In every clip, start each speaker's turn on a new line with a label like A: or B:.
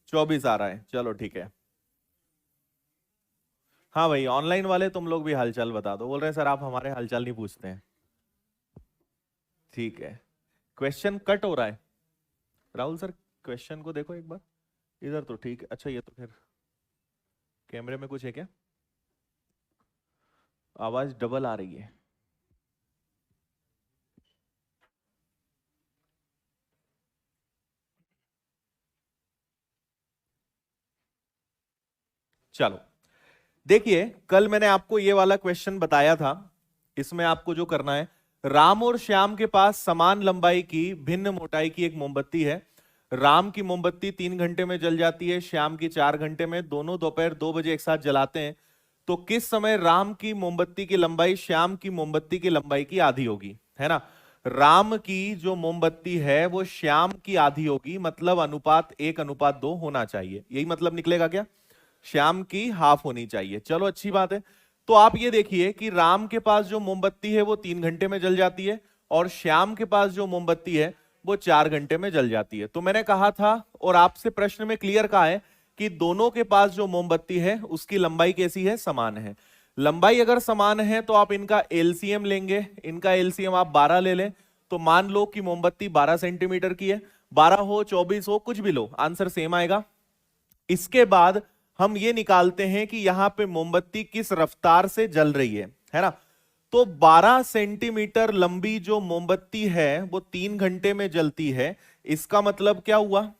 A: 24 आ रहा है, चलो ठीक है। हाँ भाई, ऑनलाइन वाले तुम लोग भी हालचाल बता दो। बोल रहे हैं सर आप हमारे हालचाल नहीं पूछते हैं। ठीक है। क्वेश्चन कट हो रहा है राहुल सर, क्वेश्चन को देखो एक बार। इधर तो ठीक है। अच्छा, ये तो फिर कैमरे में कुछ है क्या? आवाज डबल आ रही है। चलो देखिए, कल मैंने आपको ये वाला क्वेश्चन बताया था। इसमें आपको जो करना है, राम और श्याम के पास समान लंबाई की भिन्न मोटाई की एक मोमबत्ती है। राम की मोमबत्ती 3 घंटे में जल जाती है, श्याम की 4 घंटे में। दोनों दोपहर 2 बजे एक साथ जलाते हैं। तो किस समय राम की मोमबत्ती की लंबाई श्याम की मोमबत्ती की लंबाई की आधी होगी, है ना? राम की जो मोमबत्ती है वो श्याम की आधी होगी, मतलब अनुपात 1:2 होना चाहिए। यही मतलब निकलेगा क्या? श्याम की हाफ होनी चाहिए। चलो अच्छी बात है। तो आप ये देखिए कि राम के पास जो मोमबत्ती है वो 3 घंटे में जल जाती है, और श्याम के पास जो मोमबत्ती है वो 4 घंटे में जल जाती है। तो मैंने कहा था और आपसे प्रश्न में क्लियर कहा है कि दोनों के पास जो मोमबत्ती है उसकी लंबाई कैसी है? समान है। लंबाई अगर समान है तो आप इनका एलसीएम लेंगे। इनका एलसीएम आप 12 ले लें। तो मान लो कि मोमबत्ती 12 सेंटीमीटर की है। 12 हो 24 हो कुछ भी लो, आंसर सेम आएगा। इसके बाद हम ये निकालते हैं कि यहां पे मोमबत्ती किस रफ्तार से जल रही है ना? तो 12 सेंटीमीटर लंबी जो मोमबत्ती है वो 3 घंटे में जलती है। इसका मतलब क्या हुआ?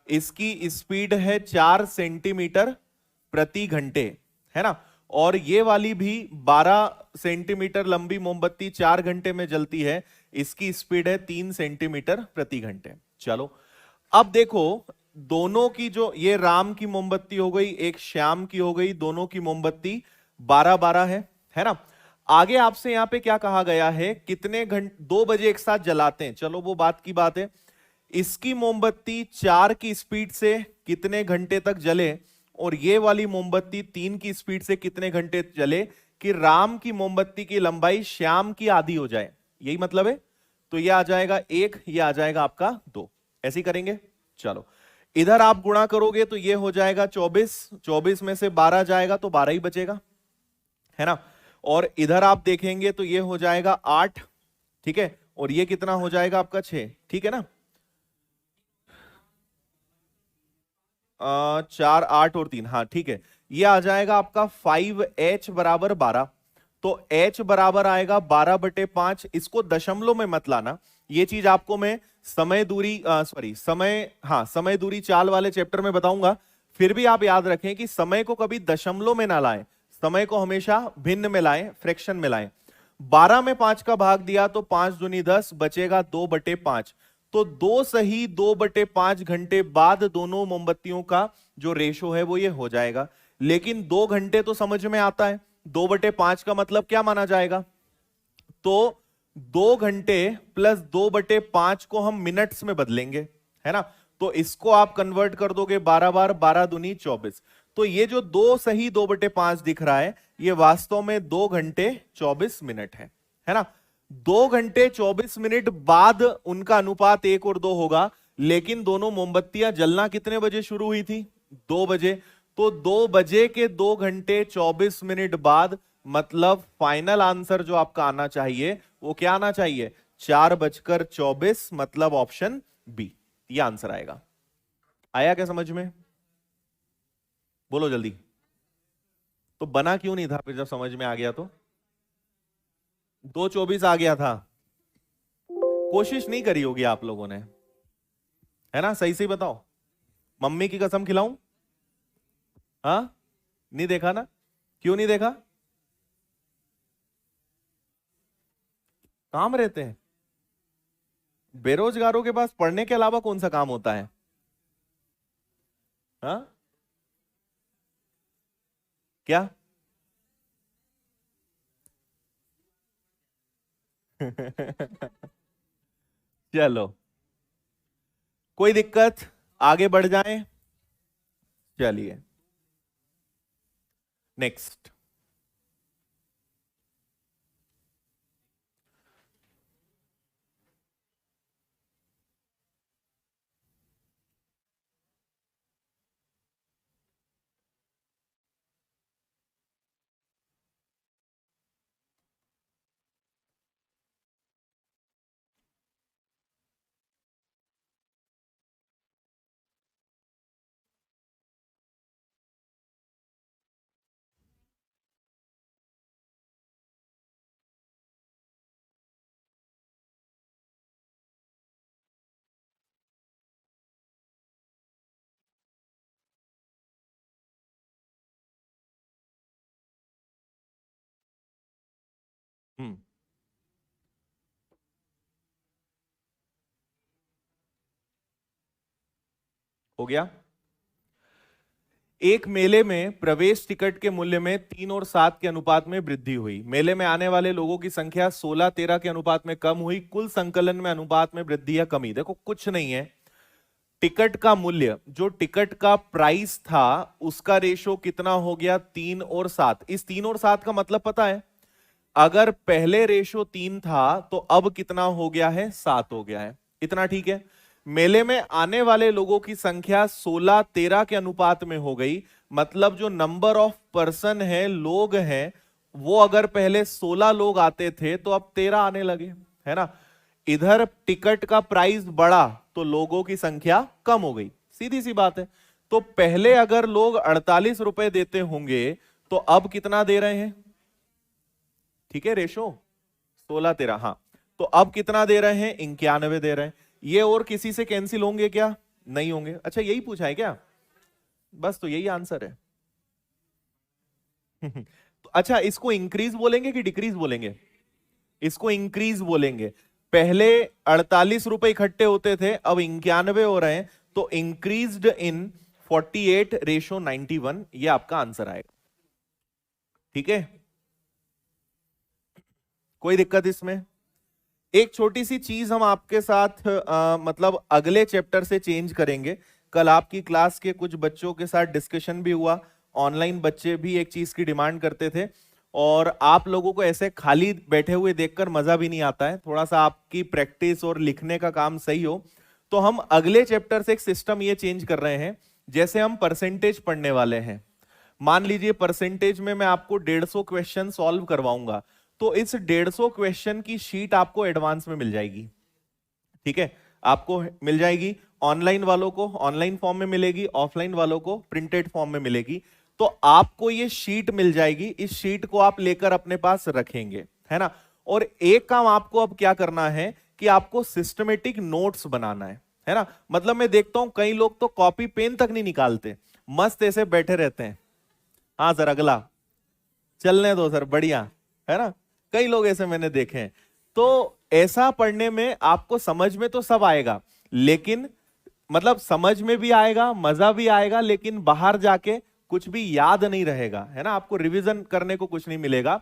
A: इसकी स्पीड है 4 सेंटीमीटर प्रति घंटे, है ना? और ये वाली भी 12 सेंटीमीटर लंबी मोमबत्ती 4 घंटे में जलती है। इसकी स्पीड है 3 सेंटीमीटर प्रति घंटे। चलो अब देखो, दोनों की जो ये राम की मोमबत्ती हो गई, एक श्याम की हो गई, दोनों की मोमबत्ती 12-12 है ना? आगे आपसे यहां पे क्या कहा गया है? कितने घंटे 2 बजे एक साथ जलाते हैं। चलो वो बात की बात है। इसकी मोमबत्ती 4 की स्पीड से कितने घंटे तक जले, और ये वाली मोमबत्ती 3 की स्पीड से कितने घंटे जले, कि राम की मोमबत्ती की लंबाई श्याम की आधी हो जाए। यही मतलब है। तो ये आ जाएगा 1, ये आ जाएगा आपका 2। ऐसे ही करेंगे। चलो इधर आप गुणा करोगे तो ये हो जाएगा 24। 24 में से 12 जाएगा तो 12 ही बचेगा, है ना? और इधर आप देखेंगे तो ये हो जाएगा 8। ठीक है, और ये कितना हो जाएगा आपका 6। ठीक है ना? 4 8 और 3, हाँ ठीक है। ये आ जाएगा आपका 5h बराबर 12। तो h बराबर आएगा 12/5। इसको दशमलव में मत लाना। ये चीज आपको मैं समय दूरी सॉरी समय हाँ समय दूरी चाल वाले चैप्टर में बताऊंगा। फिर भी आप याद रखें कि समय को कभी दशमलव में ना लाएं, समय को हमेशा भिन्न में लाएं, फ्रैक्शन में लाएं। 12 में 5 का भाग दिया तो 5 दूनी 10, बचेगा 2/5। तो 2 सही 2/5 घंटे बाद दोनों मोमबत्तियों का जो रेशो है वो ये हो जाएगा। लेकिन 2 घंटे तो समझ में आता है, 2/5 का मतलब क्या माना जाएगा? तो 2 घंटे प्लस 2/5 को हम मिनट्स में बदलेंगे, है ना? तो इसको आप कन्वर्ट कर दोगे 12 बार, 12 दूनी 24। तो ये जो 2 सही 2/5 दिख रहा है, ये वास्तव में 2 घंटे 24 मिनट है ना? 2 घंटे 24 मिनट बाद उनका अनुपात 1 और 2 होगा। लेकिन दोनों मोमबत्तियां जलना कितने बजे शुरू हुई थी? 2 बजे। तो 2 बजे के 2 घंटे 24 मिनट बाद, मतलब फाइनल आंसर जो आपका आना चाहिए वो क्या आना चाहिए? 4:24, मतलब ऑप्शन बी। ये आंसर आएगा। आया क्या समझ में? बोलो जल्दी। तो बना क्यों नहीं था फिर जब समझ में आ गया तो? 2:24 आ गया था। कोशिश नहीं करी होगी आप लोगों ने, है ना? सही सही बताओ। मम्मी की कसम खिलाऊं? हाँ, नहीं देखा ना? क्यों नहीं देखा? काम रहते हैं। बेरोजगारों के पास पढ़ने के अलावा कौन सा काम होता है? हाँ? क्या? चलो, कोई दिक्कत, आगे बढ़ जाएं। चलिए नेक्स्ट। हम्म। हो गया। एक मेले में प्रवेश टिकट के मूल्य में 3 और 7 के अनुपात में वृद्धि हुई। मेले में आने वाले लोगों की संख्या 16-13 के अनुपात में कम हुई। कुल संकलन में अनुपात में वृद्धि या कमी? देखो कुछ नहीं है, टिकट का मूल्य, जो टिकट का प्राइस था उसका रेशो कितना हो गया? 3 और 7। इस 3 और 7 का मतलब पता है? अगर पहले रेशो 3 था तो अब कितना हो गया है? 7 हो गया है। इतना ठीक है। मेले में आने वाले लोगों की संख्या 16-13 के अनुपात में हो गई। मतलब जो नंबर ऑफ पर्सन है, लोग हैं, वो अगर पहले 16 लोग आते थे तो अब 13 आने लगे, है ना। इधर टिकट का प्राइस बढ़ा तो लोगों की संख्या कम हो गई, सीधी सी बात है। तो पहले अगर लोग 48 रुपए देते होंगे तो अब कितना दे रहे हैं? ठीक है, रेशो 16-13। हाँ, तो अब कितना दे रहे हैं? 91 दे रहे हैं। ये और किसी से कैंसिल होंगे क्या? नहीं होंगे। अच्छा, यही पूछा है क्या? बस, तो यही आंसर है। तो अच्छा, इसको इंक्रीज बोलेंगे कि डिक्रीज बोलेंगे? इसको इंक्रीज बोलेंगे। पहले 48 रुपए इकट्ठे होते थे, अब 91 हो रहे हैं, तो इंक्रीज्ड इन 48 रेशो 91, ये आपका आंसर आएगा। ठीक है, कोई दिक्कत इसमें? एक छोटी सी चीज हम आपके साथ मतलब अगले चैप्टर से चेंज करेंगे। कल आपकी क्लास के कुछ बच्चों के साथ डिस्कशन भी हुआ। ऑनलाइन बच्चे भी एक चीज की डिमांड करते थे, और आप लोगों को ऐसे खाली बैठे हुए देखकर मजा भी नहीं आता है। थोड़ा सा आपकी प्रैक्टिस और लिखने का काम सही हो, तो हम अगले चैप्टर से एक सिस्टम ये चेंज कर रहे हैं। जैसे हम परसेंटेज पढ़ने वाले हैं, मान लीजिए परसेंटेज में मैं आपको 150 क्वेश्चन सॉल्व करवाऊंगा, तो इस 150 क्वेश्चन की शीट आपको एडवांस में मिल जाएगी। ठीक है, आपको मिल जाएगी। ऑनलाइन वालों को ऑनलाइन फॉर्म में मिलेगी, ऑफलाइन वालों को प्रिंटेड फॉर्म में मिलेगी। तो आपको ये शीट मिल जाएगी, इस शीट को आप लेकर अपने पास रखेंगे, है ना। और एक काम आपको अब क्या करना है कि आपको सिस्टमेटिक नोट्स बनाना है ना। मतलब मैं देखता हूं कई लोग तो कॉपी पेन तक नहीं निकालते, मस्त ऐसे बैठे रहते हैं। हाँ सर, अगला चलने दो सर, बढ़िया, है ना। कई लोग ऐसे मैंने देखे हैं। तो ऐसा पढ़ने में आपको समझ में तो सब आएगा, लेकिन मतलब समझ में भी आएगा, मजा भी आएगा, लेकिन बाहर जाके कुछ भी याद नहीं रहेगा, है ना। आपको रिवीजन करने को कुछ नहीं मिलेगा।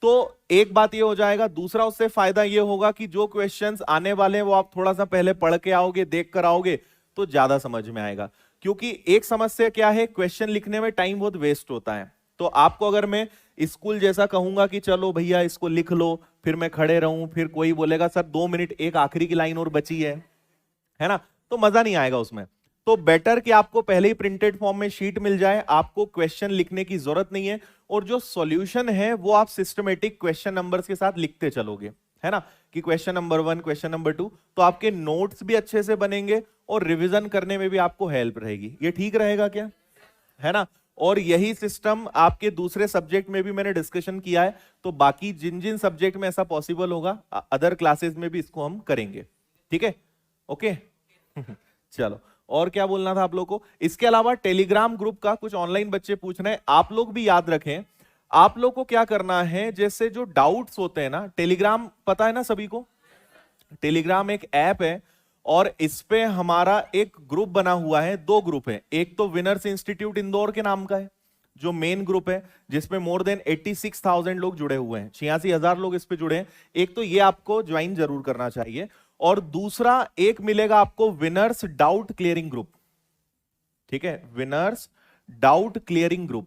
A: तो एक बात ये हो जाएगा। दूसरा उससे फायदा ये होगा कि जो क्वेश्चंस आने वाले हैं वो आप थोड़ा सा पहले पढ़ के आओगे, देख कर आओगे, तो ज्यादा समझ में आएगा। क्योंकि एक समस्या क्या है, क्वेश्चन लिखने में टाइम बहुत वेस्ट होता है। तो आपको अगर मैं स्कूल जैसा कहूंगा कि चलो भैया इसको लिख लो, फिर मैं खड़े रहूं, फिर कोई बोलेगा सर 2 मिनट, एक आखिरी की लाइन और बची है ना, तो मजा नहीं आएगा उसमें। तो बेटर कि आपको पहले ही प्रिंटेड फॉर्म में शीट मिल जाए, आपको क्वेश्चन लिखने की जरूरत नहीं है, और जो सॉल्यूशन है वो आप सिस्टमेटिक क्वेश्चन नंबर्स के साथ लिखते चलोगे, है ना। कि क्वेश्चन नंबर 1, क्वेश्चन नंबर 2, तो आपके नोट्स भी अच्छे से बनेंगे और रिवीजन करने में भी आपको हेल्प रहेगी। ये ठीक रहेगा क्या? है ना। और यही सिस्टम आपके दूसरे सब्जेक्ट में भी मैंने डिस्कशन किया है। तो बाकी जिन जिन सब्जेक्ट में ऐसा पॉसिबल होगा, अदर क्लासेस में भी इसको हम करेंगे। ठीक है, ओके। चलो, और क्या बोलना था आप लोगों को? इसके अलावा टेलीग्राम ग्रुप का कुछ ऑनलाइन बच्चे पूछ रहे हैं, आप लोग भी याद रखें। आप लोग को क्या करना है, जैसे जो डाउट्स होते हैं ना, टेलीग्राम पता है ना सभी को, टेलीग्राम एक ऐप है, और इस पे हमारा एक ग्रुप बना हुआ है। 2 ग्रुप है, एक तो विनर्स इंस्टीट्यूट इंदौर के नाम का है, जो मेन ग्रुप है, जिसमें मोर देन 86,000 लोग जुड़े हुए हैं, 86,000 लोग इस पे जुड़े हैं। एक तो ये आपको ज्वाइन जरूर करना चाहिए। और दूसरा एक मिलेगा आपको विनर्स डाउट क्लियरिंग ग्रुप। ठीक है, विनर्स डाउट क्लियरिंग ग्रुप।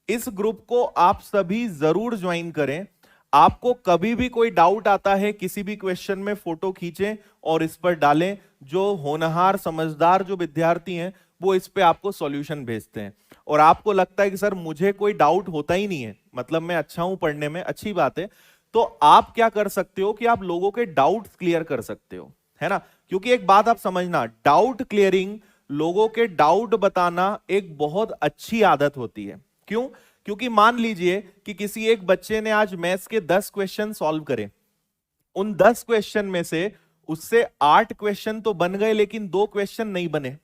A: इस ग्रुप को आप सभी जरूर ज्वाइन करें। आपको कभी भी कोई डाउट आता है किसी भी क्वेश्चन में, फोटो खींचें और इस पर डालें। जो होनहार समझदार जो विद्यार्थी हैं वो इस पे आपको सॉल्यूशन भेजते हैं। और आपको लगता है कि सर मुझे कोई डाउट होता ही नहीं है, मतलब मैं अच्छा हूं पढ़ने में, अच्छी बात है। तो आप क्या कर सकते हो कि आप लोगों के डाउट्स क्लियर कर सकते हो, है ना। क्योंकि एक बात आप समझना, डाउट क्लियरिंग, लोगों के डाउट बताना एक बहुत अच्छी आदत होती है। क्यों? क्योंकि मान लीजिए कि किसी एक बच्चे ने आज मैथ्स के 10 क्वेश्चन सॉल्व करे, उन 10 क्वेश्चन में से उससे 8 क्वेश्चन तो बन गए, लेकिन 2 क्वेश्चन नहीं बने।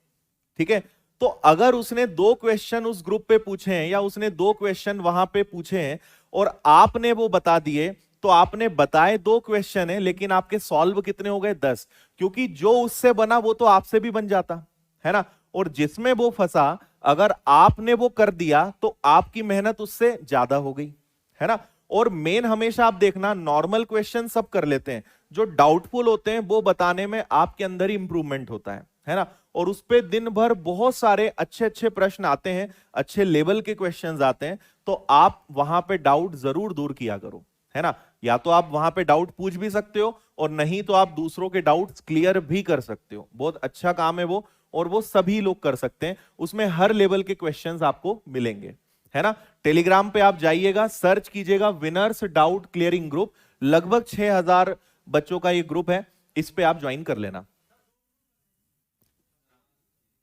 A: ठीक है, तो अगर उसने 2 क्वेश्चन उस ग्रुप पे पूछे हैं, या उसने 2 क्वेश्चन वहां पे पूछे हैं और आपने वो बता दिए, तो आपने बताए 2 क्वेश्चन है, लेकिन आपके सॉल्व कितने हो गए? 10, क्योंकि जो उससे बना वो तो आपसे भी बन जाता है ना। और जिसमें वो फंसा, अगर आपने वो कर दिया तो आपकी मेहनत उससे ज्यादा हो गई, है ना। और मेन हमेशा आप देखना, नॉर्मल क्वेश्चन सब कर लेते हैं, जो डाउटफुल होते हैं वो बताने में आपके अंदर ही इंप्रूवमेंट होता है ना। और उस पे दिन भर बहुत सारे अच्छे अच्छे प्रश्न आते हैं, अच्छे लेवल के क्वेश्चंस आते हैं, तो आप वहां पे डाउट जरूर दूर किया करो, है ना। या तो आप वहां पे डाउट पूछ भी सकते हो, और नहीं तो आप दूसरों के डाउट्स क्लियर भी कर सकते हो। बहुत अच्छा काम है वो, और वो सभी लोग कर सकते हैं। उसमें हर लेवल के क्वेश्चंस आपको मिलेंगे, है ना। टेलीग्राम पे आप जाइएगा, सर्च कीजिएगा विनर्स डाउट क्लियरिंग ग्रुप। लगभग 6000 बच्चों का ये ग्रुप है, इस पे आप ज्वाइन कर लेना।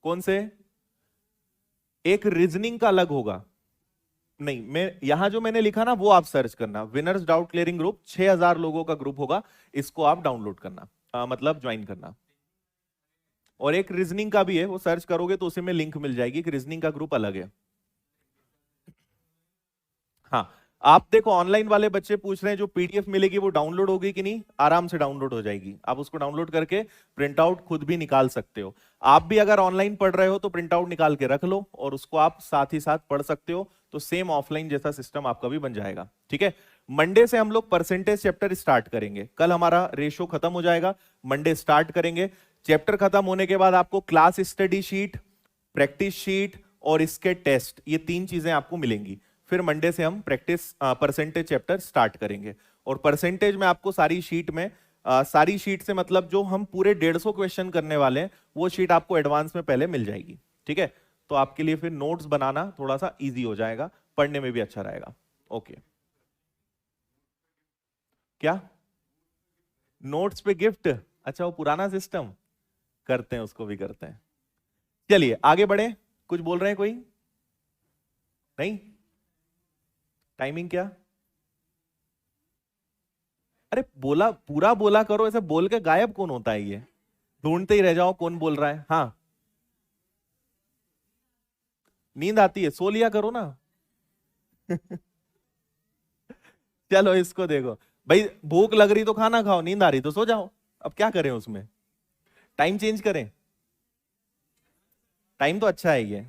A: कौन से? एक रीजनिंग का अलग होगा, नहीं, मैं यहां जो मैंने लिखा ना वो आप सर्च करना, विनर्स डाउट क्लियरिंग ग्रुप, 6000 लोगों का ग्रुप होगा, इसको आप डाउनलोड करना, मतलब ज्वाइन करना। और एक रीजनिंग का भी है, वो सर्च करोगे तो उसी में लिंक मिल जाएगी कि रीजनिंग का ग्रुप अलग है। हाँ, आप देखो ऑनलाइन वाले बच्चे पूछ रहे हैं जो पीडीएफ मिलेगी वो डाउनलोड होगी कि नहीं? आराम से डाउनलोड हो जाएगी, आप उसको डाउनलोड करके प्रिंट आउट खुद भी निकाल सकते हो। आप भी अगर ऑनलाइन पढ़ रहे हो तो प्रिंट आउट निकाल के रख लो, और उसको आप साथ ही साथ पढ़ सकते हो, तो सेम ऑफलाइन जैसा सिस्टम आपका भी बन जाएगा, ठीक है। मंडे से हम लोग परसेंटेज चैप्टर स्टार्ट करेंगे, कल हमारा रेशो खत्म हो जाएगा, मंडे स्टार्ट करेंगे। चैप्टर खत्म होने के बाद आपको class study sheet, practice sheet और इसके टेस्ट, ये 3 चीजें आपको मिलेंगी। फिर मंडे से हम प्रैक्टिस परसेंटेज चैप्टर स्टार्ट करेंगे, और परसेंटेज में आपको सारी शीट में सारी शीट से मतलब जो हम पूरे 150 क्वेश्चन करने वाले हैं वो शीट आपको एडवांस में पहले मिल जाएगी, ठीक है। तो आपके लिए फिर नोट्स बनाना थोड़ा सा इजी हो जाएगा, पढ़ने में भी अच्छा रहेगा। ओके, क्या नोट्स पे गिफ्ट? अच्छा, वो पुराना सिस्टम, करते हैं, उसको भी करते हैं। चलिए आगे बढ़े, कुछ बोल रहे हैं कोई? नहीं? टाइमिंग क्या? अरे बोला, पूरा बोला करो, ऐसे बोल के गायब कौन होता है? ये ढूंढते ही रह जाओ कौन बोल रहा है। हाँ, नींद आती है, सो लिया करो ना। चलो इसको देखो भाई, भूख लग रही तो खाना खाओ, नींद आ रही तो सो जाओ, अब क्या करें उसमें? टाइम चेंज करें? टाइम तो अच्छा है ये,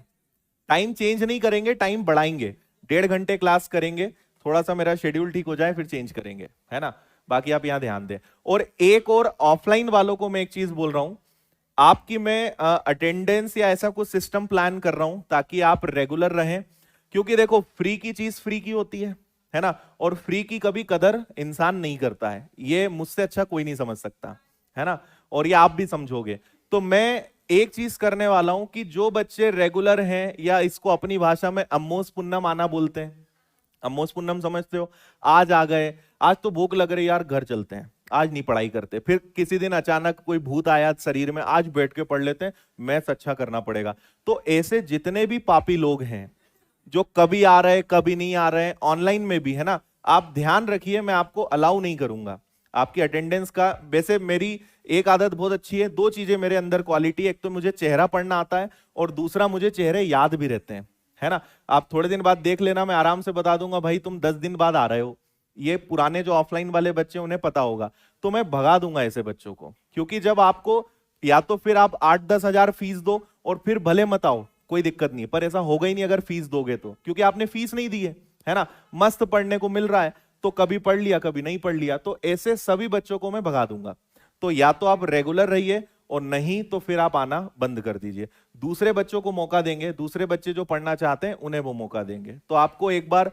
A: टाइम चेंज नहीं करेंगे, टाइम बढ़ाएंगे, 1.5 घंटे क्लास करेंगे, थोड़ा सा मेरा शेड्यूल ठीक हो जाए फिर चेंज करेंगे, है ना। बाकी आप यहां ध्यान दें। और एक और ऑफलाइन वालों को मैं एक चीज बोल रहा हूं, आपकी मैं अटेंडेंस या ऐसा कुछ सिस्टम प्लान कर रहा हूं ताकि आप रेगुलर रहें, क्योंकि देखो फ्री की चीज फ्री की होती है ना। और फ्री की कभी कदर इंसान नहीं करता है, ये मुझसे अच्छा कोई नहीं समझ सकता, है ना। और ये आप भी समझोगे। तो मैं एक चीज करने वाला हूं कि जो बच्चे रेगुलर हैं, या इसको अपनी भाषा में अम्मोस पुन्नम आना बोलते हैं, अम्मोस पुन्नम समझते हो, आज आ गए, आज तो भूख लग रही यार, घर चलते हैं, आज नहीं पढ़ाई करते, फिर किसी दिन अचानक कोई भूत आया शरीर में, आज बैठ के पढ़ लेते हैं, मैथ्स अच्छा करना पड़ेगा। तो ऐसे जितने भी पापी लोग हैं जो कभी आ रहे कभी नहीं आ रहे, ऑनलाइन में भी, है ना, आप ध्यान रखिए, मैं आपको अलाउ नहीं करूंगा आपकी अटेंडेंस का। वैसे मेरी एक आदत बहुत अच्छी है, 2 चीजें मेरे अंदर क्वालिटी है, एक तो मुझे चेहरा पढ़ना आता है, और दूसरा मुझे चेहरे याद भी रहते हैं, है ना। आप थोड़े दिन बाद देख लेना, मैं आराम से बता दूंगा भाई तुम 10 दिन बाद आ रहे हो, ये पुराने जो ऑफलाइन वाले बच्चे उन्हें पता होगा, तो मैं भगा दूंगा ऐसे बच्चों को। क्योंकि जब आपको, या तो फिर आप 8-10 हजार फीस दो और फिर भले मत आओ, कोई दिक्कत नहीं, पर ऐसा होगा ही नहीं अगर फीस दोगे तो, क्योंकि आपने फीस नहीं दी है ना। मस्त पढ़ने को मिल रहा है, तो कभी पढ़ लिया कभी नहीं पढ़ लिया, तो ऐसे सभी बच्चों को मैं भगा दूंगा। तो या तो आप रेगुलर रहिए, और नहीं तो फिर आप आना बंद कर दीजिए, दूसरे बच्चों को मौका देंगे, दूसरे बच्चे जो पढ़ना चाहते हैं उन्हें वो मौका देंगे। तो आपको एक बार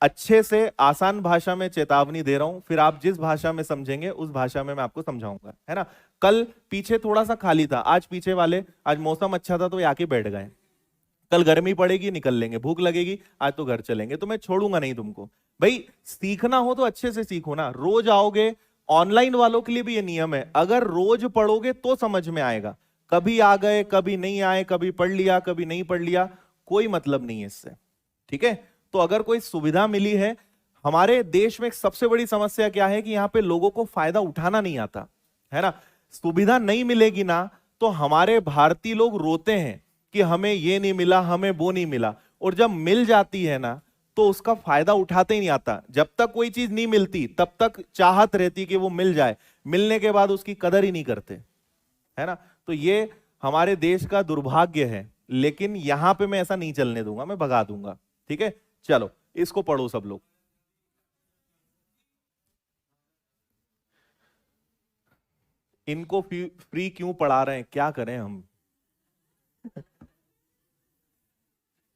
A: अच्छे से आसान भाषा में चेतावनी दे रहा हूं, फिर आप जिस भाषा में समझेंगे उस भाषा में मैं आपको समझाऊंगा, है ना। कल पीछे थोड़ा सा खाली था, आज पीछे वाले, आज मौसम अच्छा था तो ये आके बैठ गए, कल गर्मी पड़ेगी निकल लेंगे, भूख लगेगी आज तो घर चलेंगे, तो मैं छोड़ूंगा नहीं तुमको। भाई सीखना हो तो अच्छे से सीखो ना, रोज आओगे। ऑनलाइन वालों के लिए भी ये नियम है, अगर रोज पढ़ोगे तो समझ में आएगा, कभी आ गए कभी नहीं आए, कभी पढ़ लिया कभी नहीं पढ़ लिया, कोई मतलब नहीं है इससे, ठीक है। तो अगर कोई सुविधा मिली है, हमारे देश में सबसे बड़ी समस्या क्या है कि यहां पे लोगों को फायदा उठाना नहीं आता, है ना। सुविधा नहीं मिलेगी ना तो हमारे भारतीय लोग रोते हैं कि हमें ये नहीं मिला, हमें वो नहीं मिला, और जब मिल जाती है ना तो उसका फायदा उठाते ही नहीं आता। जब तक कोई चीज नहीं मिलती तब तक चाहत रहती कि वो मिल जाए, मिलने के बाद उसकी कदर ही नहीं करते, है ना। तो ये हमारे देश का दुर्भाग्य है, लेकिन यहां पे मैं ऐसा नहीं चलने दूंगा, मैं भगा दूंगा। ठीक है, चलो इसको पढ़ो सब लोग। इनको फ्री क्यों पढ़ा रहे हैं, क्या करें हम।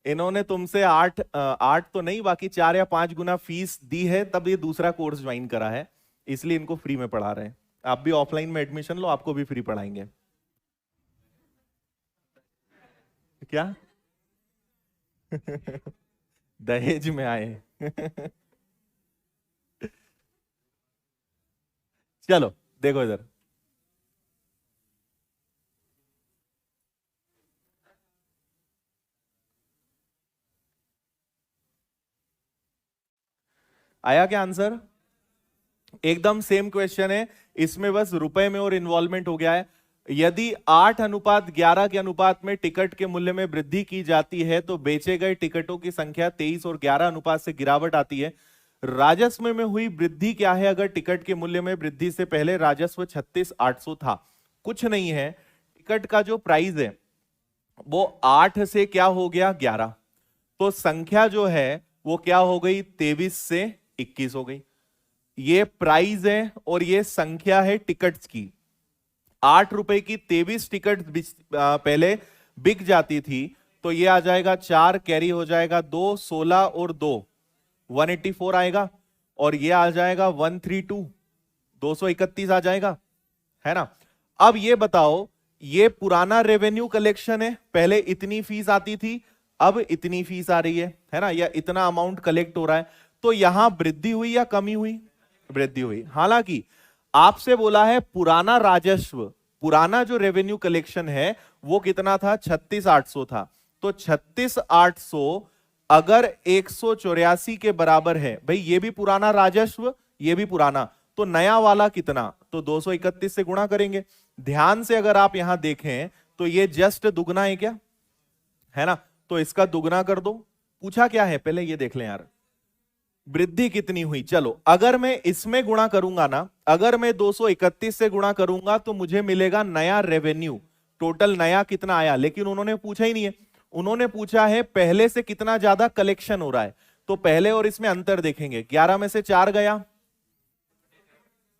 A: इन्होंने तुमसे 8 तो नहीं, बाकी 4 या 5 गुना फीस दी है, तब ये दूसरा कोर्स ज्वाइन करा है, इसलिए इनको फ्री में पढ़ा रहे हैं। आप भी ऑफलाइन में एडमिशन लो, आपको भी फ्री पढ़ाएंगे। क्या? दहेज में आए। चलो देखो इधर। आया क्या आंसर? एकदम सेम क्वेश्चन है, इसमें बस रुपए में और इन्वॉल्वमेंट हो गया है। यदि 8:11 के अनुपात में टिकट के मूल्य में वृद्धि की जाती है तो बेचे गए टिकटों की संख्या 23 और 11 अनुपात से गिरावट आती है। राजस्व में हुई वृद्धि क्या है अगर टिकट के मूल्य में वृद्धि से पहले राजस्व 36,800 था? कुछ नहीं है, टिकट का जो प्राइस है वो 8 से क्या हो गया 11, तो संख्या जो है वो क्या हो गई 23 से 21 हो गई। ये प्राइस है और ये संख्या है टिकट्स की। 8 रुपए की 23 टिकट पहले बिक जाती थी, तो ये आ जाएगा 4, कैरी हो जाएगा 2, 16 और 2 184 आएगा, और ये आ जाएगा 132 231 आ जाएगा, है ना। अब ये बताओ, ये पुराना रेवेन्यू कलेक्शन है, पहले इतनी फीस आती थी, अब इतनी फीस आ रही है ना, या इतना अमाउंट कलेक्ट हो रहा है, तो यहां वृद्धि हुई या कमी हुई? वृद्धि हुई। हालांकि आपसे बोला है पुराना राजस्व, पुराना जो रेवेन्यू कलेक्शन है वो कितना था 36,800 था, तो 36,800 अगर 184 के बराबर है, भाई ये भी पुराना राजस्व, ये भी पुराना, तो नया वाला कितना, तो 231 से गुणा करेंगे। ध्यान से अगर आप यहां देखें तो ये जस्ट दुगना है क्या, है ना, तो इसका दुगना कर दो। पूछा क्या है पहले ये देख लें यार, वृद्धि कितनी हुई। चलो अगर मैं इसमें गुणा करूंगा ना, अगर मैं 231 से गुणा करूंगा तो मुझे मिलेगा नया रेवेन्यू, टोटल नया कितना आया, लेकिन उन्होंने पूछा ही नहीं है। उन्होंने पूछा है पहले से कितना ज्यादा कलेक्शन हो रहा है, तो पहले और इसमें अंतर देखेंगे। 11 में से 4 गया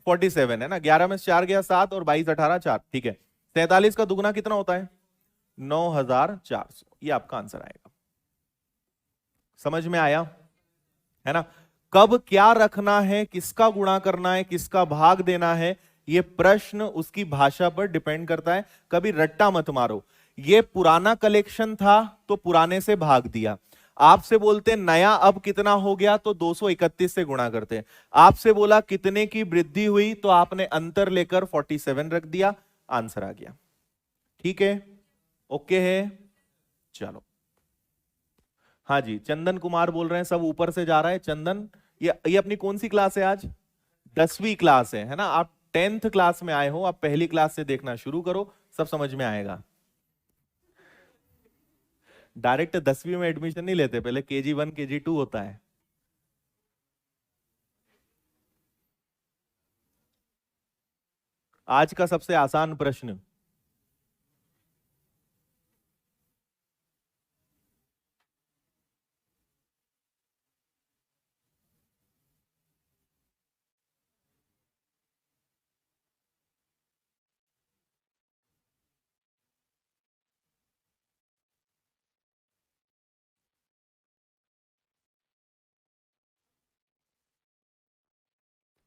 A: 47, है ना, 11 में से 4 गया 7, और 22 18 4, ठीक है। 43 का दुगना कितना होता है 9,400, ये आपका आंसर आएगा। समझ में आया, है ना। कब क्या रखना है, किसका गुणा करना है, किसका भाग देना है, यह प्रश्न उसकी भाषा पर डिपेंड करता है। कभी रट्टा मत मारो, ये पुराना कलेक्शन था तो पुराने से भाग दिया। आपसे बोलते नया अब कितना हो गया, तो 231 से गुणा करते हैं। आपसे बोला कितने की वृद्धि हुई, तो आपने अंतर लेकर 47 रख दिया, आंसर आ गया। ठीक है, ओके है, चलो। हाँ जी, चंदन कुमार बोल रहे हैं, सब ऊपर से जा रहा है। चंदन, ये अपनी कौन सी क्लास है आज? 10वीं क्लास है ना। आप 10th क्लास में आए हो, आप पहली क्लास से देखना शुरू करो, सब समझ में आएगा। डायरेक्ट 10वीं में एडमिशन नहीं लेते, पहले KG1 KG2 होता है। आज का सबसे आसान प्रश्न,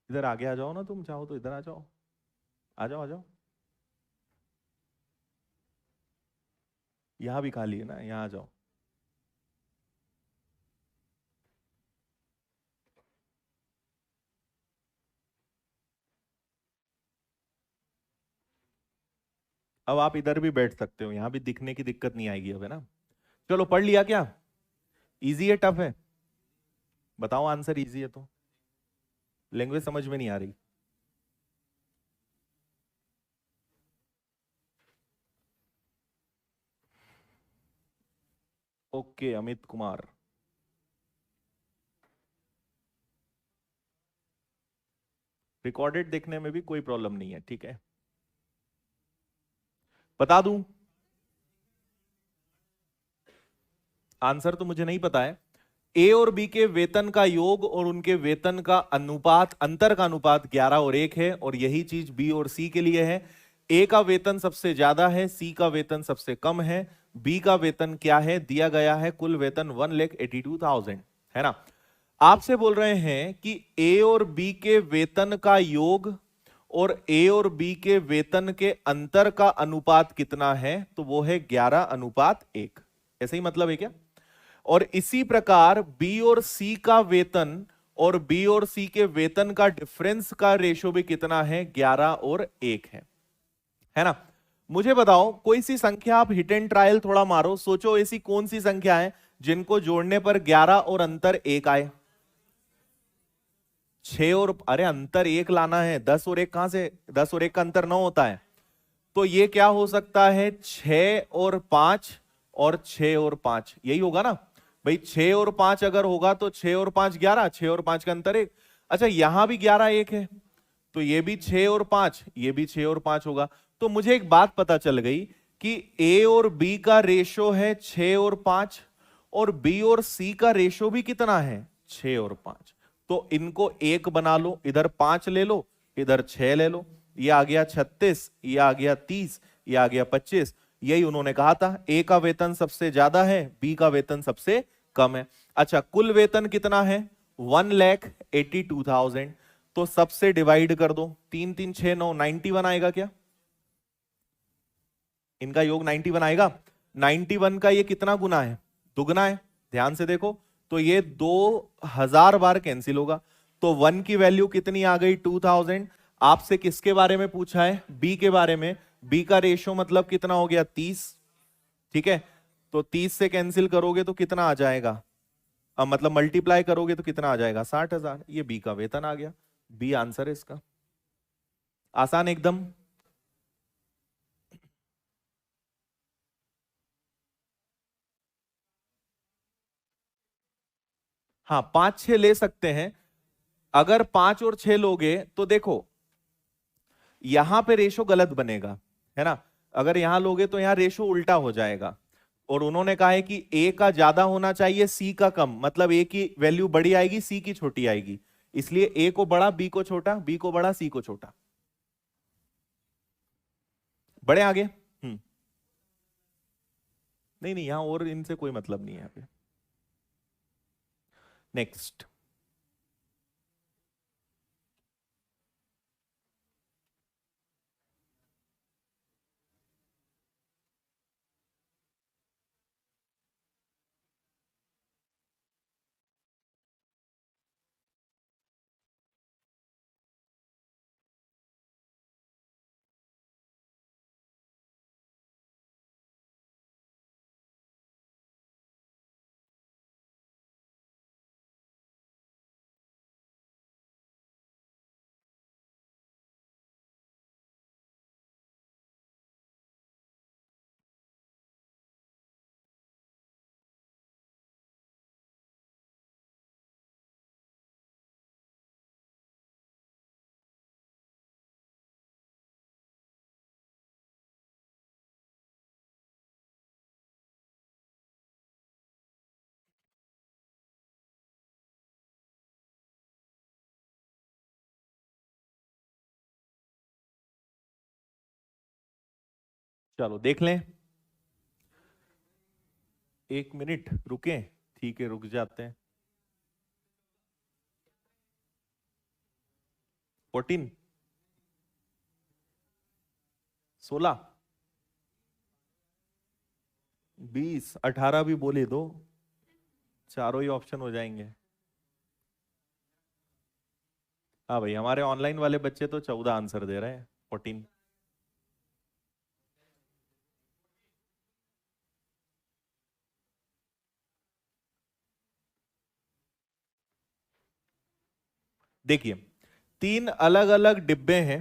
A: इधर आगे आ जाओ ना, तुम चाहो तो इधर आ जाओ, आ जाओ आ जाओ। यहां भी खाली है ना, यहां आ जाओ। अब आप इधर भी बैठ सकते हो, यहां भी दिखने की दिक्कत नहीं आएगी अब, है ना। चलो पढ़ लिया क्या? इजी है टफ है? बताओ आंसर इजी है तो। लैंग्वेज समझ में नहीं आ रही? ओके अमित कुमार, रिकॉर्डेड देखने में भी कोई प्रॉब्लम नहीं है, ठीक है। बता दूं आंसर तो मुझे नहीं पता है। ए और बी के वेतन का योग और उनके वेतन का अनुपात, अंतर का अनुपात 11 और 1 है, और यही चीज बी और सी के लिए है। ए का वेतन सबसे ज्यादा है, सी का वेतन सबसे कम है। बी का वेतन क्या है, दिया गया है कुल वेतन 1,82,000, है ना। आपसे बोल रहे हैं कि ए और बी के वेतन का योग और ए और बी के वेतन के अंतर का अनुपात कितना है, तो वो है 11:1। ऐसे ही मतलब है क्या। और इसी प्रकार बी और सी का वेतन और बी और सी के वेतन का डिफरेंस का रेशो भी कितना है, 11:1 है ना। मुझे बताओ कोई सी संख्या, आप हिट एंड ट्रायल थोड़ा मारो, सोचो ऐसी कौन सी संख्या है जिनको जोड़ने पर 11 और अंतर 1 आए। 6 और, अरे अंतर 1 लाना है, 10 और 1 कहां से, 10 और 1 का अंतर 9 होता है। तो ये क्या हो सकता है, 6 और 5 और 6 और 5, यही होगा ना भाई। 6 और 5 अगर होगा तो 6 और 5 11, 6 और 5 का अंतर 1। अच्छा यहां भी 11:1 है, तो ये भी 6 और 5, ये भी 6 और 5 होगा। तो मुझे एक बात पता चल गई कि ए और बी का रेशो है 6 और 5, और बी और सी का रेशो भी कितना है, 6 और 5। तो इनको 1 बना लो, इधर 5 ले लो, इधर 6 ले लो, ये आ गया 36, ये आ गया 30, ये आ गया 25। यही उन्होंने कहा था, ए का वेतन सबसे ज्यादा है, बी का वेतन सबसे कम है। अच्छा कुल वेतन कितना है, 1,82,000। तो सबसे डिवाइड कर दो, 3 3 6 9, 91 आएगा क्या, इनका योग 91 आएगा। 91 का ये कितना गुना है, दुगना है। ध्यान से देखो, तो ये 2000 बार कैंसिल होगा। तो 1 की वैल्यू कितनी आ गई, 2000। आपसे किसके बारे में पूछा है, बी के बारे में। बी का रेशो मतलब कितना हो गया, 30, ठीक है। तो 30 से कैंसिल करोगे तो कितना आ जाएगा, मतलब मल्टीप्लाई करोगे तो कितना आ जाएगा, 60,000। ये बी का वेतन आ गया, बी आंसर है इसका। आसान एकदम। हाँ 5 6 ले सकते हैं। अगर 5 और 6 लोगे तो देखो यहां पे रेशो गलत बनेगा, है ना। अगर यहां लोगे तो यहां रेशो उल्टा हो जाएगा। और उन्होंने कहा है कि ए का ज्यादा होना चाहिए, सी का कम, मतलब ए की वैल्यू बड़ी आएगी, सी की छोटी आएगी। इसलिए ए को बड़ा, बी को छोटा, बी को बड़ा, सी को छोटा। बड़े आगे। नहीं नहीं, यहां और इनसे कोई मतलब नहीं है यहाँ पे। नेक्स्ट। चलो देख लें, 1 मिनट रुके, ठीक है रुक जाते हैं। 14, 16, 20, 18 भी बोले दो, चारों ही ऑप्शन हो जाएंगे। हाँ भाई, हमारे ऑनलाइन वाले बच्चे तो 14 आंसर दे रहे हैं, 14। देखिए 3 अलग अलग डिब्बे हैं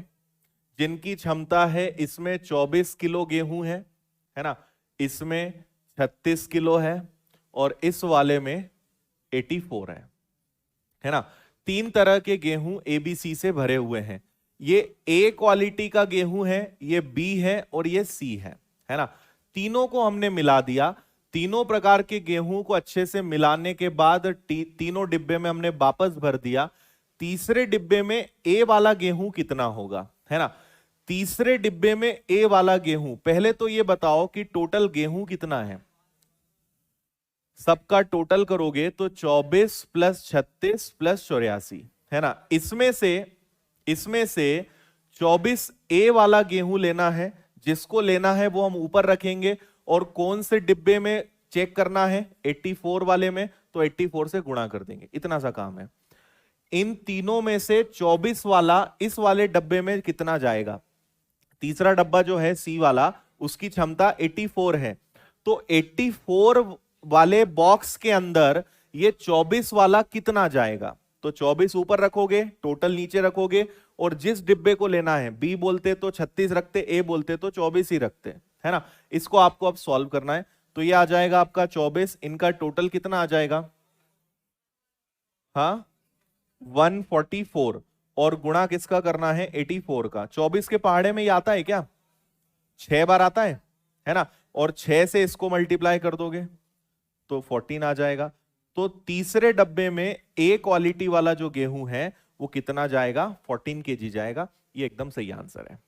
A: जिनकी क्षमता है, इसमें 24 किलो गेहूं है ना, इसमें 36 किलो है, और इस वाले में 84 है ना। तीन तरह के गेहूं एबीसी से भरे हुए हैं। ये ए क्वालिटी का गेहूं है, ये बी है और ये सी है ना। तीनों को हमने मिला दिया। तीनों प्रकार के गेहूं को अच्छे से मिलाने के बाद तीनों डिब्बे में हमने वापस भर दिया। तीसरे डिब्बे में ए वाला गेहूं कितना होगा, है ना। तीसरे डिब्बे में ए वाला गेहूं, पहले तो ये बताओ कि टोटल गेहूं कितना है। सबका टोटल करोगे तो 24 प्लस 36 प्लस 84, है ना। इसमें से 24 ए वाला गेहूं लेना है, जिसको लेना है वो हम ऊपर रखेंगे। और कौन से डिब्बे में चेक करना है, 84 वाले में, तो 84 से गुणा कर देंगे, इतना सा काम है। इन तीनों में से 24 वाला इस वाले डब्बे में कितना जाएगा। तीसरा डब्बा जो है सी वाला, उसकी क्षमता 84 है, तो 84 वाले बॉक्स के अंदर ये 24 वाला कितना जाएगा। तो 24 ऊपर रखोगे, टोटल नीचे रखोगे, और जिस डिब्बे को लेना है, बी बोलते तो 36 रखते, ए बोलते तो 24 ही रखते, है ना। इसको आपको अब सॉल्व करना है। तो ये आ जाएगा आपका 24, इनका टोटल कितना आ जाएगा, हाँ 144, और गुणा किसका करना है, 84 का। 24 के पहाड़े में ये आता है क्या, 6 बार आता है ना। और 6 से इसको मल्टीप्लाई कर दोगे तो 14 आ जाएगा। तो तीसरे डब्बे में ए क्वालिटी वाला जो गेहूं है वो कितना जाएगा, 14 केजी जाएगा। ये एकदम सही आंसर है,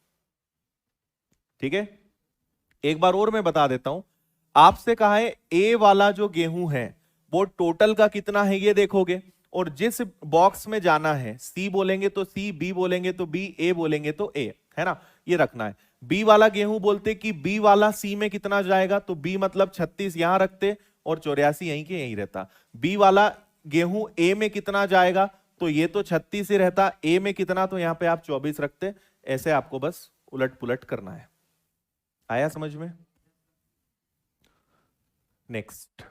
A: ठीक है। एक बार और मैं बता देता हूं, आपसे कहा है ए वाला जो गेहूं है वो टोटल का कितना है ये देखोगे, और जिस बॉक्स में जाना है, सी बोलेंगे तो सी, बी बोलेंगे तो बी, ए बोलेंगे तो ए, है ना, ये रखना है। बी वाला गेहूं बोलते कि बी वाला सी में कितना जाएगा, तो बी मतलब 36 यहां रखते और 84 यहीं के यहीं रहता। बी वाला गेहूं ए में कितना जाएगा, तो ये तो 36 ही रहता, ए में कितना, तो यहां पे आप 24 रखते। ऐसे आपको बस उलट पुलट करना है। आया समझ में। नेक्स्ट,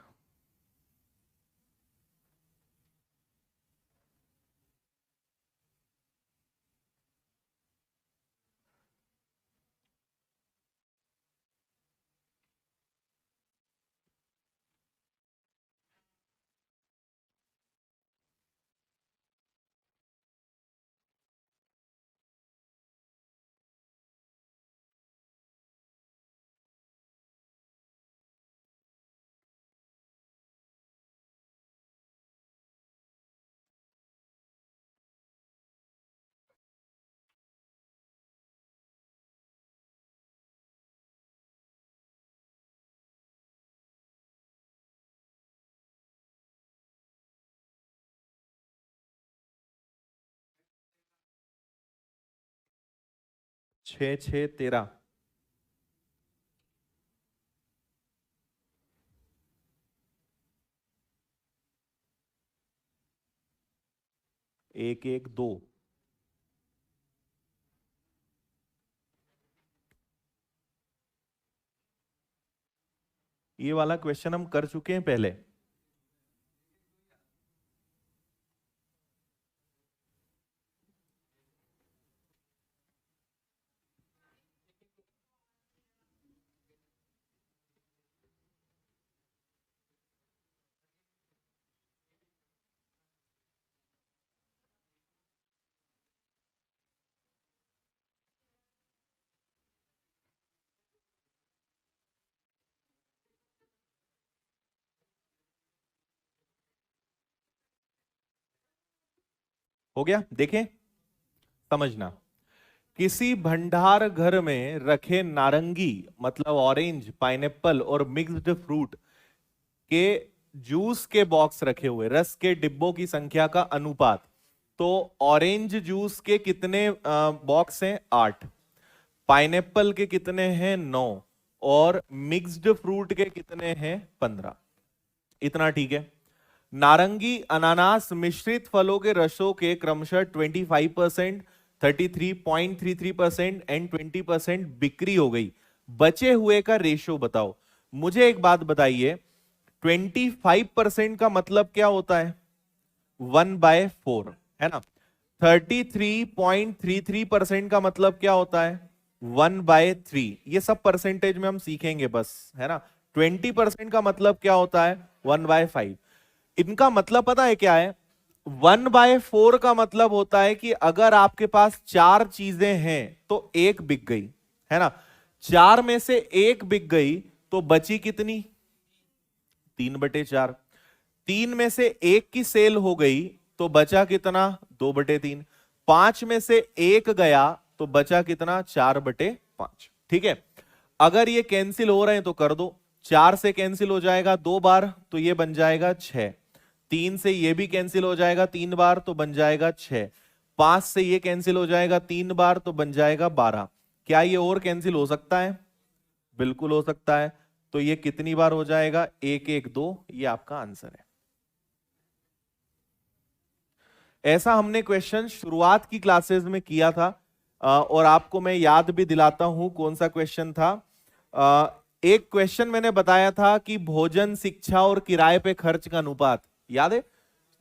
A: छः छः 13, एक एक 2, ये वाला क्वेश्चन हम कर चुके हैं पहले। हो गया, देखें, समझना। किसी भंडार घर में रखे नारंगी मतलब ऑरेंज, पाइनएप्पल और मिक्स्ड फ्रूट के जूस के बॉक्स रखे हुए, रस के डिब्बों की संख्या का अनुपात। तो ऑरेंज जूस के कितने बॉक्स हैं, 8। पाइनएप्पल के कितने हैं, 9। और मिक्स्ड फ्रूट के कितने हैं, 15। इतना ठीक है। नारंगी अनानास मिश्रित फलों के रसों के क्रमशः 25%, 33.33% एंड 20% बिक्री हो गई। बचे हुए का रेशो बताओ। मुझे एक बात बताइए, 25% का मतलब क्या होता है, 1/4, है ना। 33.33% का मतलब क्या होता है, 1/3। ये सब परसेंटेज में हम सीखेंगे बस, है ना। 20% का मतलब क्या होता है, 1/5। इनका मतलब पता है क्या है, 1/4 का मतलब होता है कि अगर आपके पास 4 चीजें हैं तो एक बिक गई, है ना। 4 में से एक बिक गई तो बची कितनी? 3/4। 3 में से एक की सेल हो गई तो बचा कितना? 2/3। 5 में से एक गया तो बचा कितना? 4/5। ठीक है, अगर ये कैंसिल हो रहे हैं तो कर दो। 4 से कैंसिल हो जाएगा 2 बार तो ये बन जाएगा 6। 3 से ये भी कैंसिल हो जाएगा 3 बार तो बन जाएगा 6। 5 से ये कैंसिल हो जाएगा 3 बार तो बन जाएगा 12। क्या ये और कैंसिल हो सकता है? बिल्कुल हो सकता है। तो ये कितनी बार हो जाएगा? 1 1 2, ये आपका आंसर है। ऐसा हमने क्वेश्चन शुरुआत की क्लासेस में किया था। और आपको मैं याद भी दिलाता हूं कौन सा क्वेश्चन था। एक क्वेश्चन मैंने बताया था कि भोजन, शिक्षा और किराए पे खर्च का अनुपात, याद है?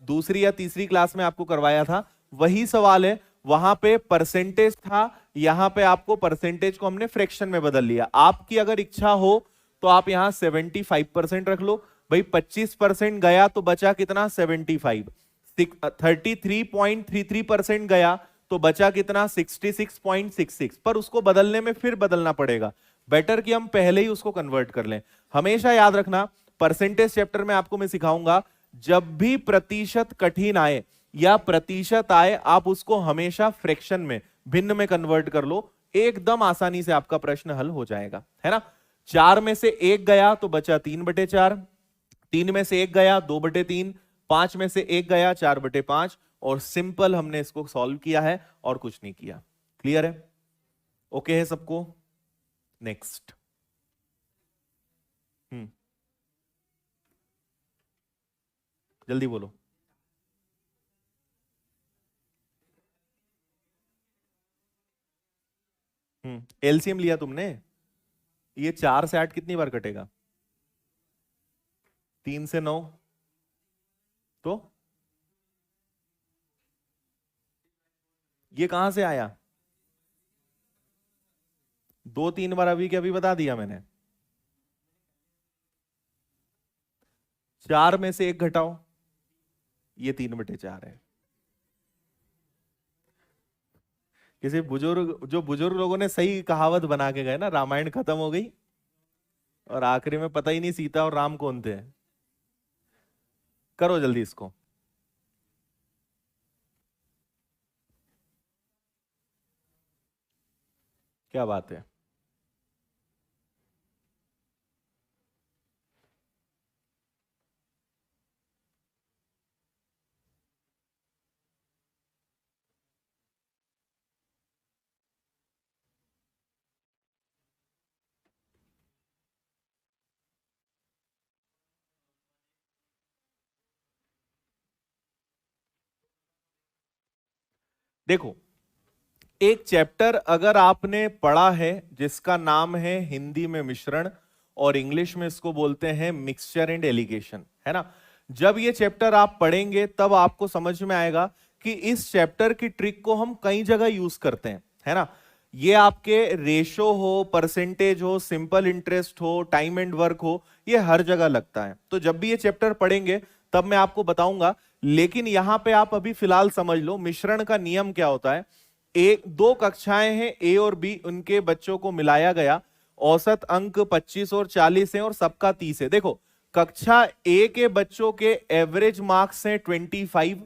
A: दूसरी या तीसरी क्लास में आपको करवाया था। वही सवाल है, वहां पे परसेंटेज था, यहां पे आपको परसेंटेज को हमने फ्रैक्शन में बदल लिया। आपकी अगर इच्छा हो तो आप यहां 75% रख लो भाई। 25% गया तो बचा कितना? 75। 33.33% गया तो बचा कितना? 66.66। पर उसको बदलने में फिर बदलना पड़ेगा। बेटर कि हम पहले ही उसको कन्वर्ट कर लें। हमेशा याद रखना, परसेंटेज चैप्टर में आपको मैं सिखाऊंगा, जब भी प्रतिशत कठिन आए या प्रतिशत आए, आप उसको हमेशा फ्रैक्शन में, भिन्न में कन्वर्ट कर लो। एकदम आसानी से आपका प्रश्न हल हो जाएगा, है ना। 4 में से एक गया तो बचा 3/4। 3 में से एक गया 2/3। 5 में से एक गया 4/5। और सिंपल हमने इसको सॉल्व किया है और कुछ नहीं किया। क्लियर है? ओके है सबको? नेक्स्ट। जल्दी बोलो। एलसीएम लिया तुमने? ये 4 से 8 कितनी बार कटेगा? 3 से 9 तो ये कहां से आया? 2 3 बार अभी के अभी बता दिया मैंने। 4 में से एक घटाओ, ये 3/4 है। किसी बुजुर्ग, जो बुजुर्ग लोगों ने सही कहावत बना के गए ना, रामायण खत्म हो गई और आखिरी में पता ही नहीं सीता और राम कौन थे। करो जल्दी इसको। क्या बात है। देखो, एक चैप्टर अगर आपने पढ़ा है जिसका नाम है हिंदी में मिश्रण और इंग्लिश में इसको बोलते हैं मिक्सचर एंड एलिगेशन, है ना। जब ये चैप्टर आप पढ़ेंगे तब आपको समझ में आएगा कि इस चैप्टर की ट्रिक को हम कई जगह यूज करते हैं, है ना। ये आपके रेशो हो, परसेंटेज हो, सिंपल इंटरेस्ट हो, टाइम एंड वर्क हो, ये हर जगह लगता है। तो जब भी ये चैप्टर पढ़ेंगे तब मैं आपको बताऊंगा। लेकिन यहां पे आप अभी फिलहाल समझ लो मिश्रण का नियम क्या होता है। एक दो कक्षाएं हैं ए और बी, उनके बच्चों को मिलाया गया। औसत अंक 25 और 40 हैं और सबका 30 है। देखो, कक्षा ए के बच्चों के एवरेज मार्क्स हैं 25,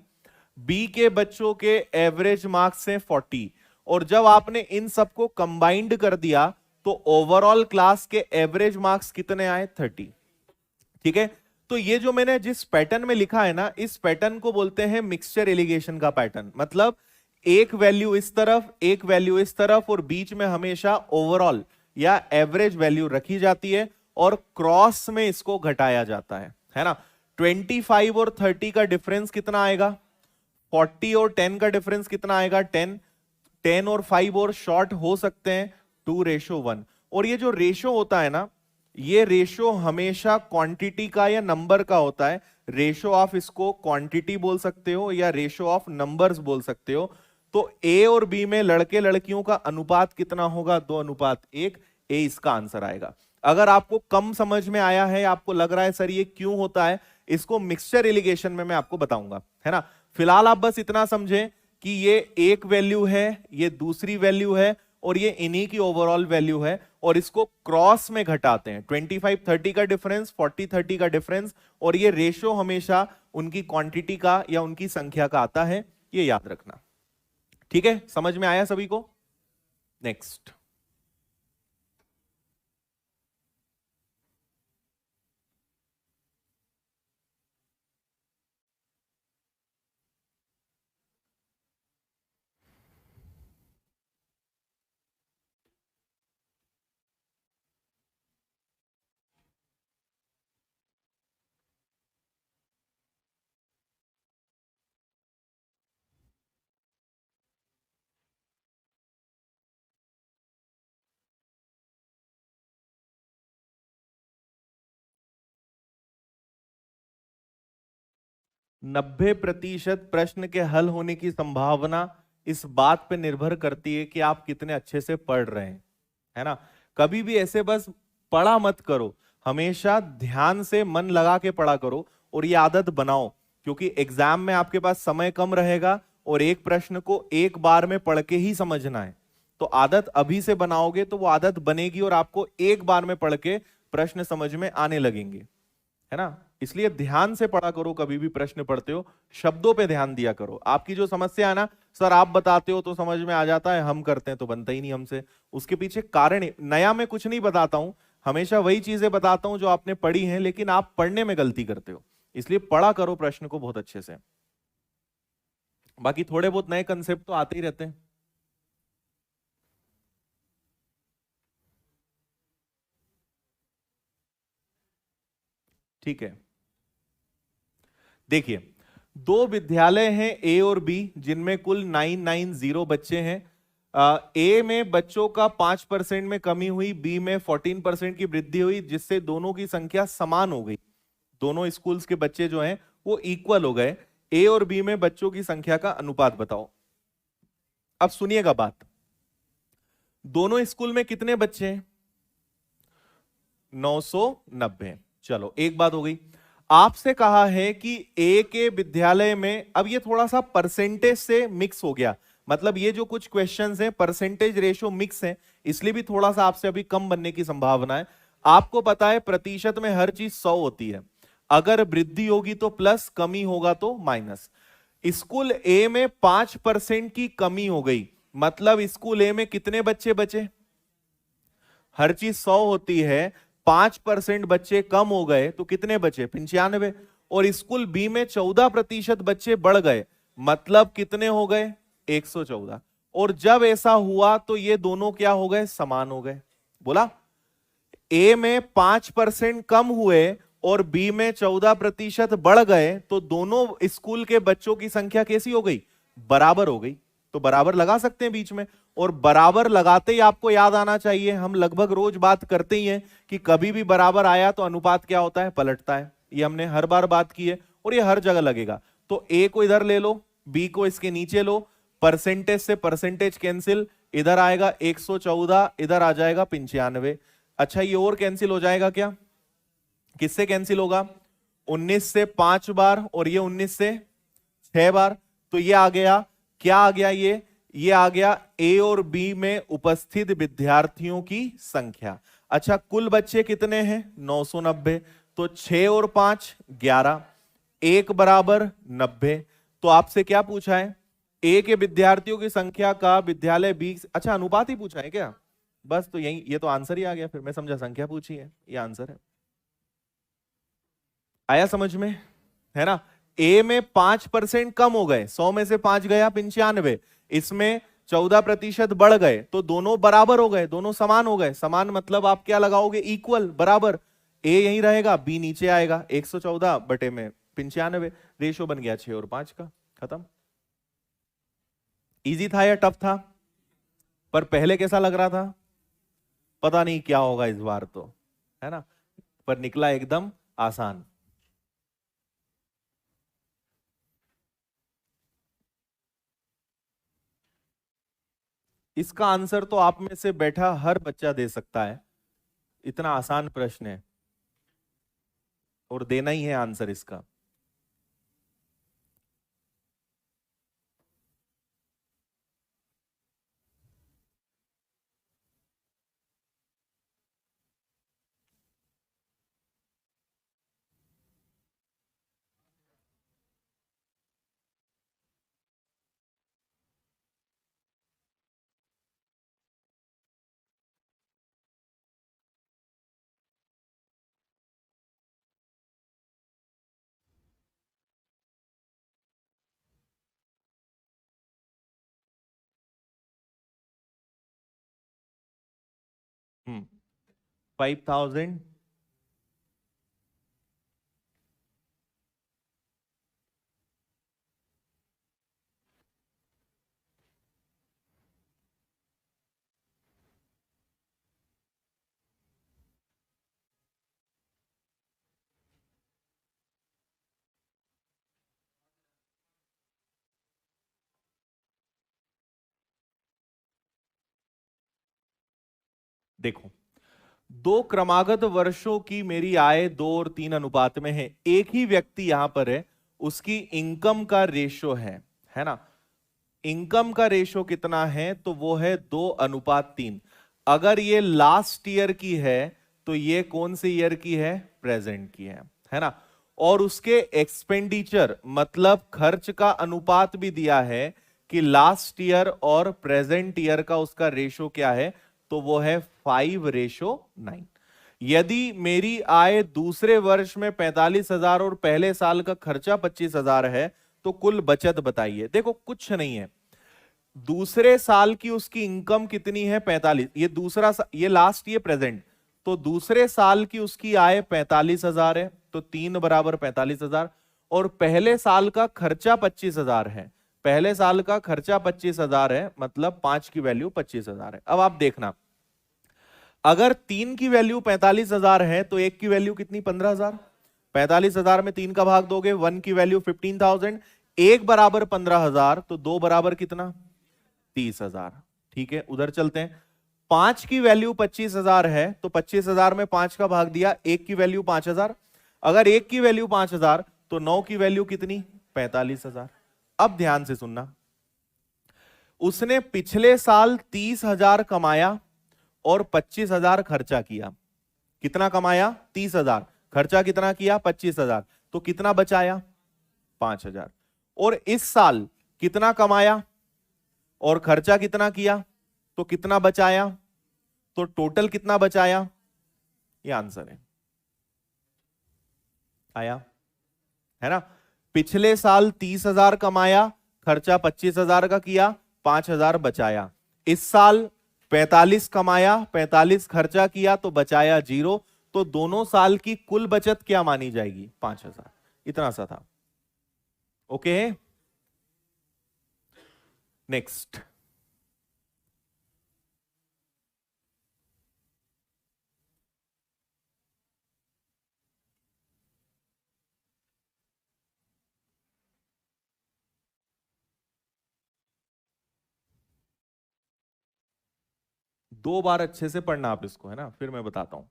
A: बी के बच्चों के एवरेज मार्क्स हैं 40। और जब आपने इन सबको कंबाइंड कर दिया तो ओवरऑल क्लास के एवरेज मार्क्स कितने आए? 30। ठीक है, तो ये जो मैंने जिस पैटर्न में लिखा है ना, इस पैटर्न को बोलते हैं मिक्सचर एलिगेशन का पैटर्न। मतलब एक वैल्यू इस तरफ, एक वैल्यू इस तरफ, और बीच में हमेशा ओवरऑल या एवरेज वैल्यू रखी जाती है और क्रॉस में इसको घटाया जाता है ना। 25 और 30 का डिफरेंस कितना आएगा? 40 और 10 का डिफरेंस कितना आएगा? 10। 10 और 5 और शॉर्ट हो सकते हैं 2:1। और ये जो रेशो होता है ना, ये रेशो हमेशा क्वांटिटी का या नंबर का होता है। रेशो ऑफ इसको क्वांटिटी बोल सकते हो या रेशो ऑफ नंबर्स बोल सकते हो। तो ए और बी में लड़के लड़कियों का अनुपात कितना होगा? 2:1। ए इसका आंसर आएगा। अगर आपको कम समझ में आया है, आपको लग रहा है सर ये क्यों होता है, इसको मिक्सचर एलिगेशन में मैं आपको बताऊंगा, है ना। फिलहाल आप बस इतना समझें कि ये एक वैल्यू है, ये दूसरी वैल्यू है, और ये इन्हीं की ओवरऑल वैल्यू है, और इसको क्रॉस में घटाते हैं। 25-30 का डिफरेंस, 40-30 का डिफरेंस, और ये रेशो हमेशा उनकी क्वांटिटी का या उनकी संख्या का आता है, ये याद रखना। ठीक है, समझ में आया सभी को? नेक्स्ट। नब्बे प्रतिशत प्रश्न के हल होने की संभावना इस बात पे निर्भर करती है कि आप कितने अच्छे से पढ़ रहे हैं, है ना। कभी भी ऐसे बस पढ़ा मत करो, हमेशा ध्यान से मन लगा के पढ़ा करो, और ये आदत बनाओ, क्योंकि एग्जाम में आपके पास समय कम रहेगा और एक प्रश्न को एक बार में पढ़ के ही समझना है। तो आदत अभी से बनाओगे तो वो आदत बनेगी और आपको एक बार में पढ़ के प्रश्न समझ में आने लगेंगे, है ना। इसलिए ध्यान से पढ़ा करो, कभी भी प्रश्न पढ़ते हो शब्दों पे ध्यान दिया करो। आपकी जो समस्या है ना, सर आप बताते हो तो समझ में आ जाता है, हम करते हैं तो बनता ही नहीं हमसे। उसके पीछे कारण नया मैं कुछ नहीं बताता हूं, हमेशा वही चीजें बताता हूं जो आपने पढ़ी हैं, लेकिन आप पढ़ने में गलती करते हो। इसलिए पढ़ा करो प्रश्न को बहुत अच्छे से। बाकी थोड़े बहुत नए कंसेप्ट तो आते ही रहते हैं। ठीक है, देखिए, दो विद्यालय हैं ए और बी, जिनमें कुल 990 बच्चे हैं। ए में बच्चों का 5% में कमी हुई, बी में 14% की वृद्धि हुई, जिससे दोनों की संख्या समान हो गई। दोनों स्कूल्स के बच्चे जो हैं वो इक्वल हो गए। ए और बी में बच्चों की संख्या का अनुपात बताओ। अब सुनिएगा बात, दोनों स्कूल में कितने बच्चे हैं? 990। चलो एक बात हो गई। आपसे कहा है कि ए के विद्यालय में, अब ये थोड़ा सा परसेंटेज से मिक्स हो गया, मतलब ये जो कुछ क्वेश्चंस हैं परसेंटेज रेशो मिक्स है, इसलिए भी थोड़ा सा आपसे अभी कम बनने की संभावना है। आपको पता है प्रतिशत में हर चीज 100 होती है, अगर वृद्धि होगी तो प्लस, कमी होगा तो माइनस। स्कूल ए में 5% की कमी हो गई, मतलब स्कूल ए में कितने बच्चे बचे? हर चीज 100 होती है, 5% बच्चे कम हो गए तो कितने बचे? 95। और स्कूल बी में 14% बच्चे बढ़ गए, मतलब कितने हो गए? 114। और जब ऐसा हुआ तो ये दोनों क्या हो गए? समान हो गए। बोला, ए में 5% कम हुए और बी में 14% बढ़ गए, तो दोनों स्कूल के बच्चों की संख्या कैसी हो गई? बराबर हो गई। तो बराबर लगा सकते हैं बीच में, और बराबर लगाते ही आपको याद आना चाहिए, हम लगभग रोज बात करते ही हैं कि कभी भी बराबर आया तो अनुपात क्या होता है? पलटता है। ये हमने हर बार बात की है और ये हर जगह लगेगा। तो ए को इधर ले लो, बी को इसके नीचे लो, परसेंटेज से परसेंटेज कैंसिल, इधर आएगा 114, इधर आ जाएगा 95। अच्छा, ये और कैंसिल हो जाएगा क्या? किससे कैंसिल होगा? 19 से 5 बार, और ये 19 से 6 बार। तो ये आ गया, क्या आ गया? ये आ गया ए और बी में उपस्थित विद्यार्थियों की संख्या। अच्छा, कुल बच्चे कितने हैं? 990। तो 6 और 5 11, एक बराबर 90। तो आपसे क्या पूछा है? ए के विद्यार्थियों की संख्या का विद्यालय बी, अच्छा अनुपात ही पूछा है क्या? बस, तो यही, ये तो आंसर ही आ गया, फिर मैं समझा संख्या पूछी है, ये आंसर है। आया समझ में? है ना। ए में 5% कम हो गए, 100 में से 5 गया 95, इसमें 14% बढ़ गए, तो दोनों बराबर हो गए, दोनों समान हो गए। समान मतलब आप क्या लगाओगे? इक्वल, बराबर। ए यहीं रहेगा, बी नीचे आएगा, 114 बटे में 95, रेशो बन गया 6 और 5 का। खत्म। इजी था या टफ था? पर पहले कैसा लग रहा था? पता नहीं क्या होगा इस बार तो, है ना। पर निकला एकदम आसान। इसका आंसर तो आप में से बैठा हर बच्चा दे सकता है, इतना आसान प्रश्न है, और देना ही है आंसर इसका। 5,000 देखो, दो क्रमागत वर्षों की मेरी आय 2 और 3 अनुपात में है। एक ही व्यक्ति यहां पर है, उसकी इनकम का रेशो है ना। इनकम का रेशो कितना है, तो वो है 2:3। अगर ये लास्ट ईयर की है तो ये कौन से ईयर की है, प्रेजेंट की है ना। और उसके एक्सपेंडिचर मतलब खर्च का अनुपात भी दिया है कि लास्ट ईयर और प्रेजेंट ईयर का उसका रेशो क्या है, तो वो है 5:9। यदि मेरी आय दूसरे वर्ष में 45,000 और पहले साल का खर्चा 25,000 है, तो कुल बचत बताइए। देखो कुछ नहीं है, दूसरे साल की उसकी इनकम कितनी है, 45। ये ये लास्ट, ये प्रेजेंट। तो दूसरे साल की उसकी आय 45,000 है, तो 3 = 45,000। और पहले साल का खर्चा 25,000 है। पहले साल का खर्चा 25,000 है, मतलब 5 की वैल्यू 25,000 है। अब आप देखना, अगर 3 की वैल्यू 45,000 है तो 1 की वैल्यू कितनी, 15,000। 45,000 में 3 का भाग दोगे, 1 की वैल्यू 15,000। 1 = 15,000, तो 2 बराबर कितना, 30,000। ठीक है, उधर चलते हैं। 5 की वैल्यू 25,000 है, तो 25,000 में 5 का भाग दिया, 1 की वैल्यू 5,000। अगर 1 की वैल्यू 5,000, तो 9 की वैल्यू कितनी, 45,000। अब ध्यान से सुनना, उसने पिछले साल 30,000 कमाया और 25,000 खर्चा किया। कितना कमाया, 30,000। खर्चा कितना किया, 25,000। तो कितना बचाया, 5,000। और इस साल कितना कमाया और खर्चा कितना किया, तो कितना बचाया, तो टोटल कितना बचाया, ये आंसर है। आया, है ना। पिछले साल 30,000 कमाया, खर्चा 25,000 का किया, 5,000 बचाया। इस साल 45 कमाया, 45 खर्चा किया, तो बचाया 0। तो दोनों साल की कुल बचत क्या मानी जाएगी, 5,000। इतना सा था। Okay, next. दो बार अच्छे से पढ़ना आप इसको, है ना, फिर मैं बताता हूं।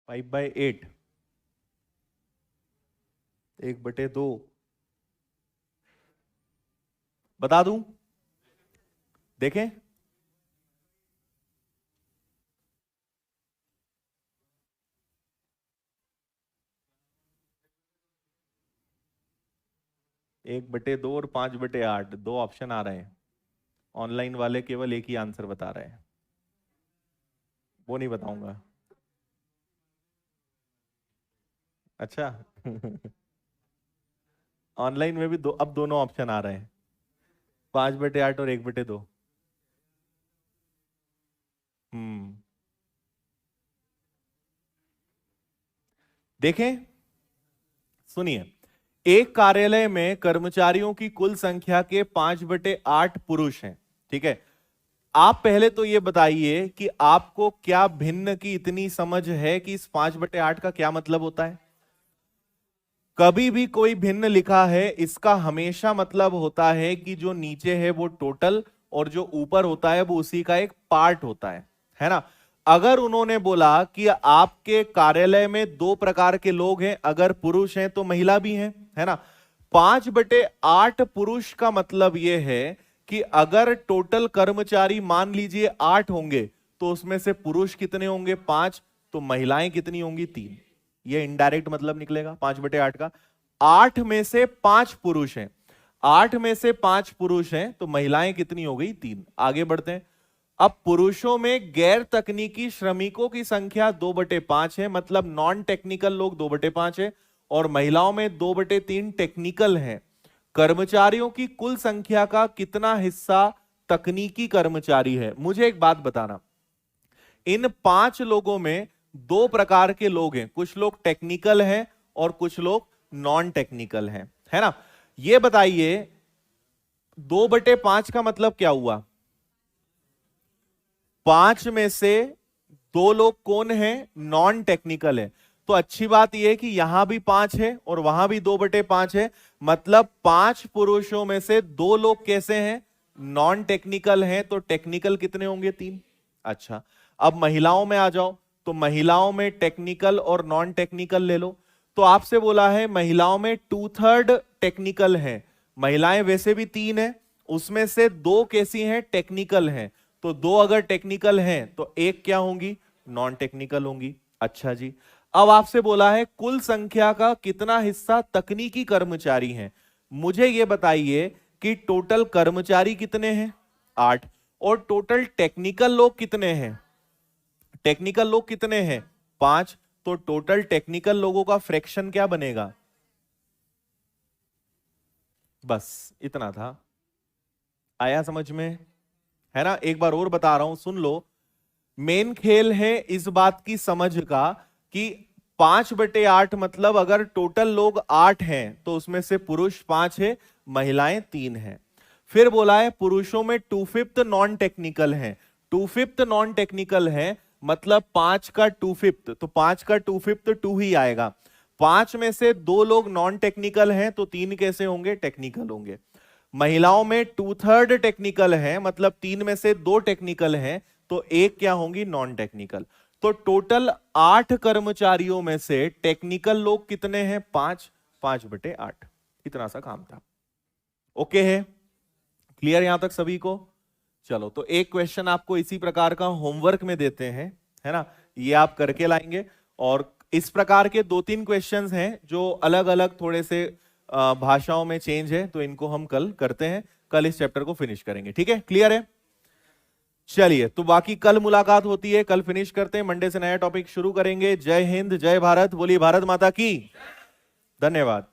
A: फाइव बाई 8, 1/2 बता दूं, देखें। एक बटे दो और 5/8, दो ऑप्शन आ रहे हैं। ऑनलाइन वाले केवल एक ही आंसर बता रहे हैं, वो नहीं बताऊंगा। अच्छा ऑनलाइन में भी दो, अब दोनों ऑप्शन आ रहे हैं, 5/8 और 1/2। हम्म, देखें, सुनिए। एक कार्यालय में कर्मचारियों की कुल संख्या के 5/8 पुरुष हैं, ठीक है। आप पहले तो यह बताइए कि आपको क्या भिन्न की इतनी समझ है कि इस 5/8 का क्या मतलब होता है। कभी भी कोई भिन्न लिखा है, इसका हमेशा मतलब होता है कि जो नीचे है वो टोटल और जो ऊपर होता है वो उसी का एक पार्ट होता है ना। अगर उन्होंने बोला कि आपके कार्यालय में 2 प्रकार के लोग हैं, अगर पुरुष हैं तो महिला भी हैं, है ना। 5/8 पुरुष का मतलब यह है कि अगर टोटल कर्मचारी मान लीजिए 8 होंगे तो उसमें से पुरुष कितने होंगे 5, तो महिलाएं कितनी होंगी 3। ये इनडायरेक्ट मतलब निकलेगा 5/8 का। 8 में से 5 पुरुष हैं, 8 में से 5 पुरुष हैं तो महिलाएं कितनी हो गई 3। आगे बढ़ते हैं। अब पुरुषों में गैर तकनीकी श्रमिकों की संख्या 2/5 है, मतलब नॉन टेक्निकल लोग 2/5 है, और महिलाओं में 2/3 टेक्निकल हैं। कर्मचारियों की कुल संख्या का कितना हिस्सा तकनीकी कर्मचारी है? मुझे एक बात बताना, इन 5 लोगों में 2 प्रकार के लोग हैं, कुछ लोग टेक्निकल हैं और कुछ लोग नॉन टेक्निकल हैं, है ना? ये बताइए 2/5 का मतलब क्या हुआ? 5 में से 2 लोग कौन है? नॉन टेक्निकल है। तो अच्छी बात यह है कि यहां भी 5 है और वहां भी 2/5 है, मतलब 5 पुरुषों में से 2 लोग कैसे हैं? नॉन टेक्निकल हैं। तो टेक्निकल कितने होंगे? 3। अच्छा, अब महिलाओं में आ जाओ, तो महिलाओं में टेक्निकल और नॉन टेक्निकल ले लो। तो आपसे बोला है महिलाओं में 2/3 टेक्निकल हैं, महिलाएं वैसे भी 3 है, उसमें से 2 कैसी हैं? टेक्निकल हैं। तो 2 अगर टेक्निकल हैं तो 1 क्या होंगी? नॉन टेक्निकल होंगी। अच्छा जी, अब आपसे बोला है कुल संख्या का कितना हिस्सा तकनीकी कर्मचारी हैं। मुझे यह बताइए कि टोटल कर्मचारी कितने हैं? 8। और टोटल टेक्निकल लोग कितने हैं? टेक्निकल लोग कितने हैं? 5। तो टोटल टेक्निकल लोगों का फ्रैक्शन क्या बनेगा? बस इतना था। आया समझ में? है ना? एक बार और बता रहा हूं, सुन लो। मेन खेल है इस बात की समझ का कि 5/8 मतलब अगर टोटल लोग 8 हैं तो उसमें से पुरुष 5 है, महिलाएं 3 हैं। फिर बोला है पुरुषों में 2/5 नॉन टेक्निकल हैं। 2/5 नॉन टेक्निकल है मतलब 5 का 2/5, तो 5 का 2/5 2 ही आएगा। 5 में से 2 लोग नॉन टेक्निकल हैं तो 3 कैसे होंगे? टेक्निकल होंगे। महिलाओं में 2/3 टेक्निकल है, मतलब 3 में से 2 टेक्निकल हैं तो 1 क्या होंगी? Non technical. तो टोटल 8 कर्मचारियों में से टेक्निकल लोग कितने हैं? 5। 5/8। इतना सा काम था। ओके है? क्लियर यहां तक सभी को? चलो, तो एक क्वेश्चन आपको इसी प्रकार का होमवर्क में देते हैं, है ना? ये आप करके लाएंगे, और इस प्रकार के 2-3 क्वेश्चंस हैं जो अलग अलग थोड़े से भाषाओं में चेंज है, तो इनको हम कल करते हैं। कल इस चैप्टर को फिनिश करेंगे। ठीक है? क्लियर है? चलिए, तो बाकी कल मुलाकात होती है, कल फिनिश करते हैं, मंडे से नया टॉपिक शुरू करेंगे। जय हिंद, जय भारत, बोलिए भारत माता की। धन्यवाद।